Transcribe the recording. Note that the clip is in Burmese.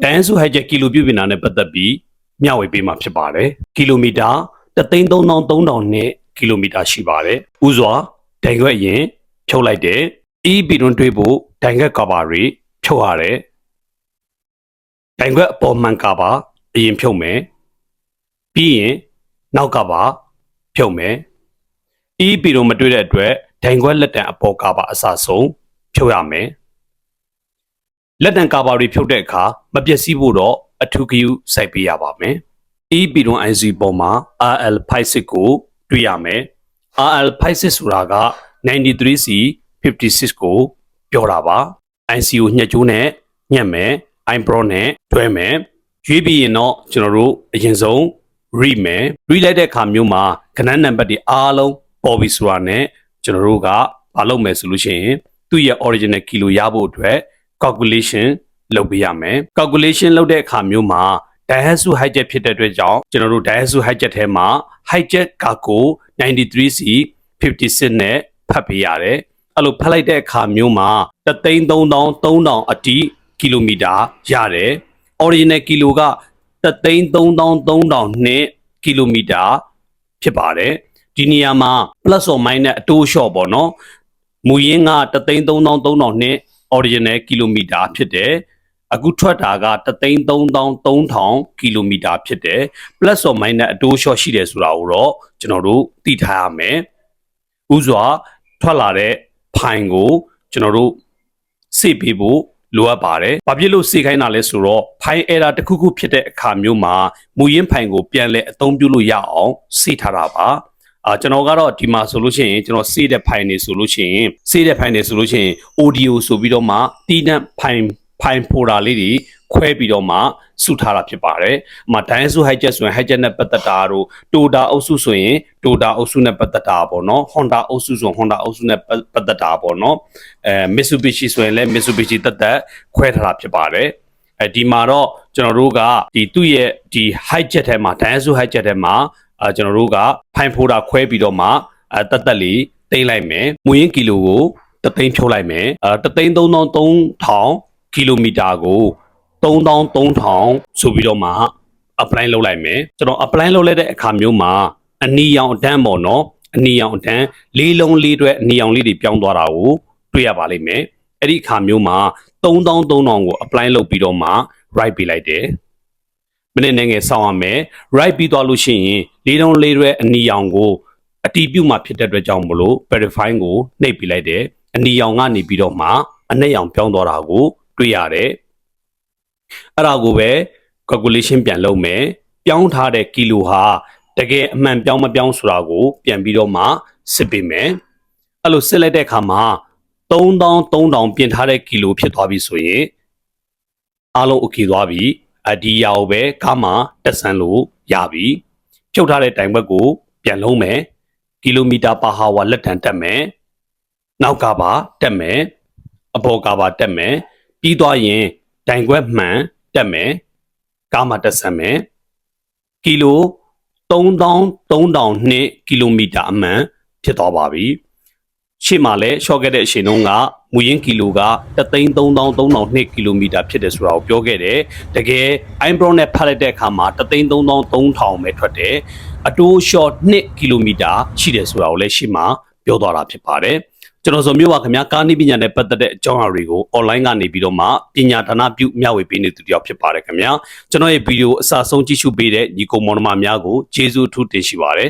တန်းစုဟိုက်ချက်ကီလိုပြုပြင်တာနဲ့ပတ်သက်ပြီးမျှဝေပေးမှာဖြစ်ပါတယ်ကီလိုမီတာ1,330,000နဲ့ကီလိုမီတာရှိပါတယ်ဥစွာဒိုင်ခွက်အရင်ဖြုတ်လိုက်တယ်ပြီးတွန်းတွေးဖို့ဒိုင်ခွက်ကာဘာတွေဖြုတ်ရတယ်ဒိုင်ခွက်အပေါ်မှန်ကာဘာအရင်ဖြုတ်မယ်ပြီးရင်နောက်ကပါဖြုတ်မယ်ပြီးတော့မတွေ့တဲ့အတွက်ဒိုင်ခွက်လက်တံအပေါ်ကာဘာအစဆုံးဖြုတ်ရမယ်လက်တံကာဘာတွေဖြုတ်တဲ့အခါမပျက်စီးဖို့တော့အထူးဂရုစိုက်ပေးရပါမယ်ပြီးတော့ IC ပေါ်မှာ RL56 ကိုတွေ့ရမယ် RL56 ဆိုတာက 93C 56ကိုပြောတာပါ IC ကိုညှက်ကြိုးနဲ့ညှက်မယ် iPro နဲ့တွဲမယ်ရွေးပြီးရင်တော့ကျွန်တော်တို့အရင်ဆုံး read မယ် read လိုက်တဲ့အခါမျိုးမှာခဏနံပါတ်တွေအားလုံးပေါ်ပြီဆိုတာနဲ့ကျွန်တော်တို့ကမလုပ်မယ်ဆိုလို့ရှိရင်သူ့ရဲ့ original kilo ရဖို့အတွက် calculation လုပ်ပေးရမယ် calculation လုပ်တဲ့အခါမျိုးမှာ Daihatsu hijack ဖြစ်တဲ့အတွက်ကြောင့်ကျွန်တော်တို့ Daihatsu hijack ထဲမှာ hijack ကကို 93C 56နဲ့ဖတ်ပေးရတယ်အဲ့လိုဖတ်လိုက်တဲ့အခါမျိုးမှာ1,330,000အတိကီလိုမီတာရတယ် original kilo က1,330,000နဲ့ကီလိုမီတာဖြစ်ပါတယ်ဒီနေရာမှာ plus or minus အတိုးလျှော့ပေါ့နော်မူရင်းက1,330,000နဲ့ original ကီလိုမီတာဖြစ်တယ်အခုထွက်တာက1,330,000ကီလိုမီတာဖြစ်တယ် plus or minus အတိုးလျှော့ရှိတယ်ဆိုတာကိုတော့ကျွန်တော်တို့သိထားရမယ်ဥစွာထွက်လာတဲ့ဖိုင်ကိုကျွန်တော်တို့စေ့ပေးဖို့လိုအပ်ပါတယ်။ဘာဖြစ်လို့စေခိုင်းတာလဲဆိုတော့ဖိုင် error တစ်ခုခုဖြစ်တဲ့အခါမျိုးမှာမူရင်းဖိုင်ကိုပြန်လဲအသုံးပြုလို့ရအောင်စေထားတာပါ။ကျွန်တော်ကတော့ဒီမှာဆိုလို့ရှိရင်ကျွန်တော်စေတဲ့ဖိုင်နေဆိုလို့ရှိရင် audio ဆိုပြီးတော့မှတီးတန့်ဖိုင်ဖိုတာလေးတွေခွဲပြီးတော့မှစုထားတာဖြစ်ပါတယ်။Daihatsu hijack ဆိုရင် hijack နဲ့ပတ်သက်တာတို့ Toyota အုပ်စုဆိုရင် Toyota အုပ်စုနဲ့ပတ်သက်တာပေါ့နော်။ Honda အုပ်စုဆို Honda အုပ်စုနဲ့ပတ်သက်တာပေါ့နော်။ Mitsubishi ဆိုရင်လည်း Mitsubishi သက်ခွဲထားတာဖြစ်ပါတယ်။ဒီမှာတော့ကျွန်တော်တို့ကသူ့ရဲ့hijack ထဲမှာ Daihatsu hijack ထဲမှာကျွန်တော်တို့ကဖိုင်ဖိုတာခွဲပြီးတော့မှသက်လေးတိမ့်လိုက်မယ်။မူရင်းကီလိုကို3,000ဖြုတ်လိုက်မယ်။1,330,000ကီလိုမီတာကို3,300ဆိုပြီးတော့မှ apply လုပ်လိုက်မယ်ကျွန်တော် apply လုပ်လိုက်တဲ့အခါမျိုးမှာအနီရောင်အတန်းပေါ့နော်အနီရောင်အတန်းလေးလုံးလေးတွဲအနီရောင်လေးတွေပြောင်းသွားတာကိုတွေ့ရပါလိမ့်မယ်အဲ့ဒီအခါမျိုးမှာ3,300ကို apply လုပ်ပြီးတော့မှ right ပေးလိုက်တယ်မိနစ်နဲ့ငယ်စောင့်ရမယ် right ပြီးသွားလို့ရှိရင်လေးလုံးလေးတွဲအနီရောင်ကိုအတီးပြုတ်မှဖြစ်တဲ့အတွက်ကြောင့်မလို့ verify ကိုနှိပ်ပေးလိုက်တယ်အနီရောင်ကနေပြီးတော့မှအနှက်ရောင်ပြောင်းသွားတာကိုတွေ့ရတယ်အဲ့ဒါကိုပဲ calculation ပြန်လုပ်မယ်ပြောင်းထားတဲ့ကီလိုဟာတကယ်အမှန်ပြောင်းမပြောင်းဆိုတာကိုပြန်ပြီးတော့မှစစ်ပေးမယ်အဲ့လိုစစ်လိုက်တဲ့အခါမှာ3,300ပြင်ထားတဲ့ကီလိုဖြစ်သွားပြီဆိုရင်အားလုံး okay သွားပြီဒီရာကိုပဲကားမှာတက်ဆန်းလို့ရပြီဖြုတ်ထားတဲ့တိုင်ဘက်ကိုပြန်လုံးမယ်ကီလိုမီတာပါဟာဝါလက်ထံတက်မယ်နောက်ကပါတက်မယ်အပေါ်ကပါတက်မယ်ပြီးသွားရင်တိုင်ခွက်မှန်တက်မယ်ကားမှာတက်ဆန်းမယ်ကီလို3,300နှစ်ကီလိုမီတာအမှန်ဖြစ်သွားပါပြီရှေ့မှာလည်းရှော့ခဲ့တဲ့အချိန်တုန်းကမူရင်းကီလိုက1,330,000နှစ်ကီလိုမီတာဖြစ်တယ်ဆိုတာကိုပြောခဲ့တယ်တကယ် iPro နဲ့ဖတ်လိုက်တဲ့အခါမှာ1,330,000ပဲထွက်တယ်အတိုး short 2ကီလိုမီတာရှိတယ်ဆိုတာကိုလည်းရှေ့မှာပြောသွားတာဖြစ်ပါတယ်ကျွန်တော်ဆိုမျိုးပါခင်ဗျာကားနည်းပညာနဲ့ပတ်သက်တဲ့အကြောင်းအရာတွေကို online ကနေပြီးတော့မှပညာဌာနပြုမျှဝေပေးနေသူတယောက်ဖြစ်ပါတယ်ခင်ဗျာကျွန်တော်ရဲ့ဗီဒီယိုအစဆုံးကြည့်ရှုပေးတဲ့ညီကိုမောင်နှမများကိုကျေးဇူးအထူးတင်ရှိပါတယ်